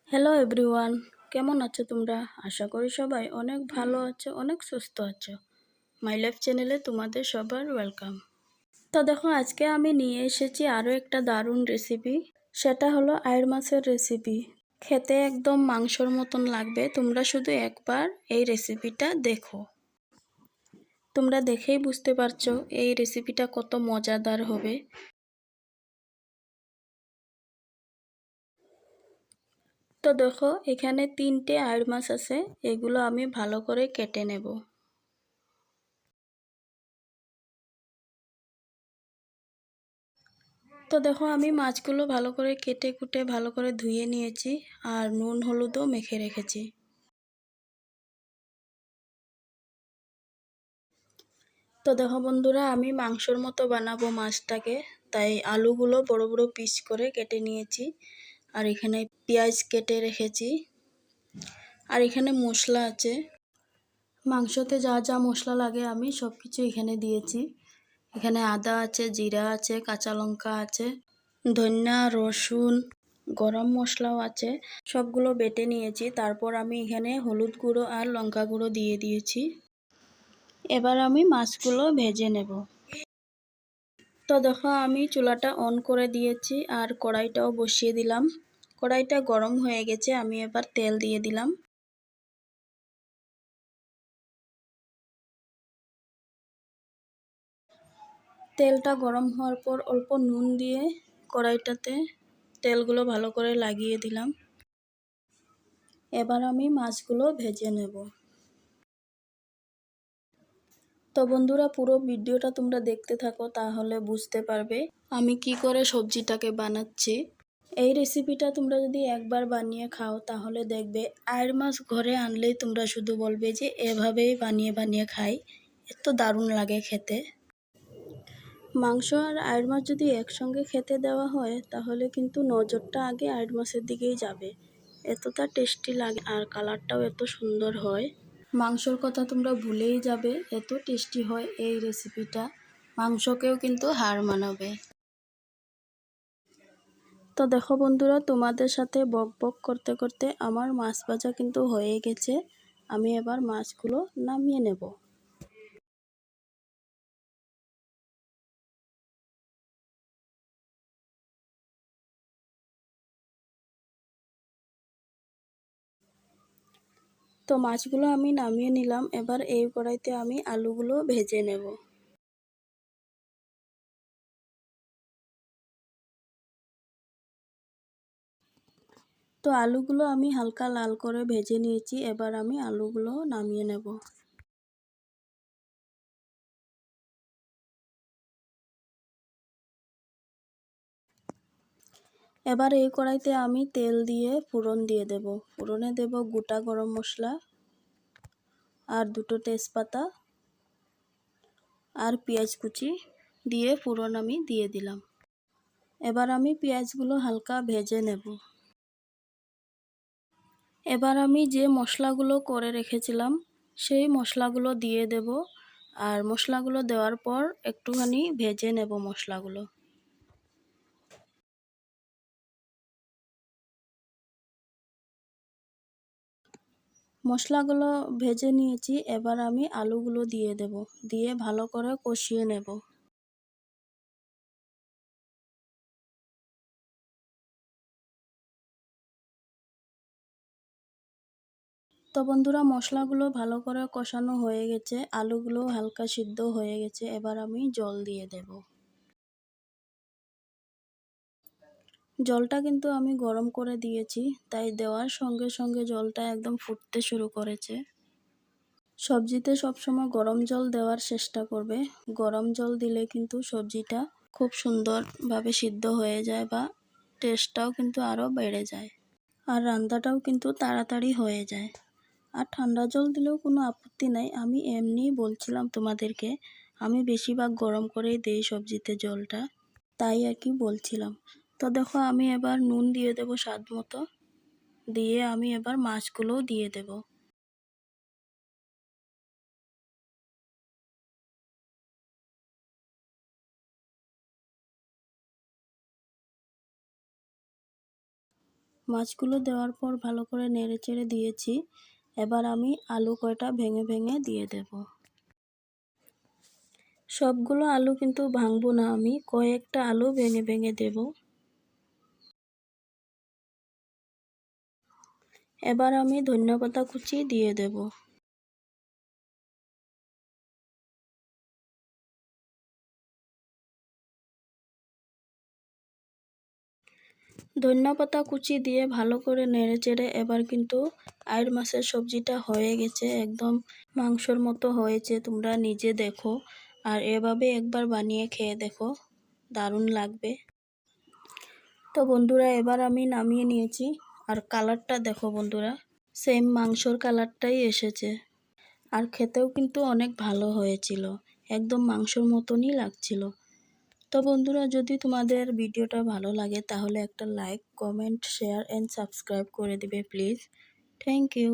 Hello everyone, কেমন আছো তোমরা? আশা করি সবাই অনেক ভালো আছো, অনেক সুস্থ আছো। মাই লাইফ চ্যানেলে তোমাদের সবার ওয়েলকাম। তো দেখো, আজকে আমি নিয়ে এসেছি আরও একটা দারুণ রেসিপি। সেটা হলো আইড় মাছের রেসিপি। খেতে একদম মাংসর মতন লাগবে। তোমরা শুধু একবার এই রেসিপিটা দেখো। তোমরা দেখেই বুঝতে পারছো এই রেসিপিটা কত মজাদার হবে। তো দেখো, এখানে 3টে আইড় মাছ আছে। এগুলো আমি ভালো করে কেটে নেব। তো দেখো, আমি মাছগুলো ভালো করে কেটে কুটে ভালো করে ধুয়ে নিয়েছি আর নুন হলুদও মেখে রেখেছি। তো দেখো বন্ধুরা, আমি মাংসর মতো বানাবো মাছটাকে, তাই আলুগুলো বড় বড় পিস করে কেটে নিয়েছি। আর এখানে পেঁয়াজ কেটে রেখেছি। আর এখানে মশলা আছে। মাংসতে যা যা মশলা লাগে আমি সব কিছু এখানে দিয়েছি। এখানে আদা আছে, জিরা আছে, কাঁচা লঙ্কা আছে, ধনিয়া, রসুন, গরম মশলাও আছে। সবগুলো বেটে নিয়েছি। তারপর আমি এখানে হলুদ গুঁড়ো আর লঙ্কা গুঁড়ো দিয়ে দিয়েছি। এবার আমি মাছগুলো ভেজে নেব। তো দেখো, আমি চুলাটা অন করে দিয়েছি আর কড়াইটাও বসিয়ে দিলাম। কড়াইটা গরম হয়ে গেছে, আমি এবার তেল দিয়ে দিলাম। তেলটা গরম হওয়ার পর অল্প নুন দিয়ে কড়াইটাতে তেলগুলো ভালো করে লাগিয়ে দিলাম। এবার আমি মাছগুলো ভেজে নেব। তো বন্ধুরা, পুরো ভিডিওটা তোমরা দেখতে থাকো, তাহলে বুঝতে পারবে আমি কি করে সবজিটাকে বানাচ্ছি। এই রেসিপিটা তোমরা যদি একবার বানিয়ে খাও তাহলে দেখবে আইড় মাছ ঘরে আনলেই তোমরা শুধু বলবে যে এভাবেই বানিয়ে বানিয়ে খাই, এত দারুণ লাগে খেতে। মাংস আর আইড় মাছ যদি একসঙ্গে খেতে দেওয়া হয় তাহলে কিন্তু নজরটা আগে আইড় মাছের দিকেই যাবে। এতটা টেস্টি লাগে আর কালারটাও এত সুন্দর হয়। মাংসর কথা তোমরা ভুলেই যাবে, এত টেস্টি হয় এই রেসিপিটা। মাংসকেও কিন্তু হার মানাবে। তো দেখো বন্ধুরা, তোমাদের সাথে বক বক করতে করতে আমার মাছ ভাজা কিন্তু হয়ে গেছে। আমি এবার মাছগুলো নামিয়ে নেব। তো মাছগুলো আমি নামিয়ে নিলাম। এবার এই কড়াইতে আমি আলুগুলো ভেজে নেব। তো আলুগুলো আমি হালকা লাল করে ভেজে নিয়েছি। এবার আমি আলুগুলো নামিয়ে নেব। এবার এই কড়াইতে আমি তেল দিয়ে ফোড়ন দিয়ে দেব। ফোড়নে দেব গোটা গরম মশলা আর 2টো তেজপাতা আর পেঁয়াজ কুচি দিয়ে ফোড়ন আমি দিয়ে দিলাম। এবার আমি পেঁয়াজগুলো হালকা ভেজে নেব। এবার আমি যে মশলাগুলো করে রেখেছিলাম সেই মশলাগুলো দিয়ে দেব। আর মশলাগুলো দেওয়ার পর একটুখানি ভেজে নেব মশলাগুলো। মশলাগুলো ভেজে নিয়েছি। এবার আমি আলুগুলো দিয়ে দেব, দিয়ে ভালো করে কষিয়ে নেব। তো বন্ধুরা, মশলাগুলো ভালো করে কষানো হয়ে গেছে, আলুগুলো হালকা সিদ্ধ হয়ে গেছে। এবার আমি জল দিয়ে দেব। জলটা কিন্তু আমি গরম করে দিয়েছি, তাই দেওয়ার সঙ্গে সঙ্গে জলটা একদম ফুটতে শুরু করেছে। সবজিতে সবসময় গরম জল দেওয়ার চেষ্টা করবে। গরম জল দিলে কিন্তু সবজিটা খুব সুন্দরভাবে সিদ্ধ হয়ে যায় বা টেস্টটাও কিন্তু আরও বেড়ে যায়। আর রান্নাটাও কিন্তু তাড়াতাড়ি হয়ে যায়। আর ঠান্ডা জল দিলেও কোনো আপত্তি নাই, আমি এমনিই বলছিলাম তোমাদেরকে। আমি বেশিরভাগ গরম করেই দেই সবজিতে জলটা, তাই আর কি বলছিলাম। তো দেখো, আমি এবার নুন দিয়ে দেব স্বাদ মতো। দিয়ে আমি এবার মাছগুলোও দিয়ে দেব। মাছগুলো দেওয়ার পর ভালো করে নেড়েচেড়ে দিয়েছি। এবার আমি আলু কয়টা ভেঙে ভেঙে দিয়ে দেব। সবগুলো আলু কিন্তু ভাঙবো না, আমি কয়েকটা আলু ভেঙে ভেঙে দেব। এবার আমি ধনিয়াপাতা কুচি দিয়ে দেব। ধনিয়াপাতা কুচি দিয়ে ভালো করে নেড়েচেড়ে এবার কিন্তু আইড় মাছের সবজিটা হয়ে গেছে, একদম মাংসর মতো হয়েছে, তোমরা নিজে দেখো আর এভাবে একবার বানিয়ে খেয়ে দেখো, দারুণ লাগবে। তো বন্ধুরা এবার আমি নামিয়ে নিয়েছি আর কালারটা দেখো বন্ধুরা, সেম মাংসর কালারটাই এসেছে আর খেতেও কিন্তু অনেক ভালো হয়েছিল, একদম মাংসর মতনই লাগছিল। তো বন্ধুরা যদি তোমাদের ভিডিওটা ভালো লাগে তাহলে একটা like, comment, share and subscribe করে দিবে প্লিজ। Thank you.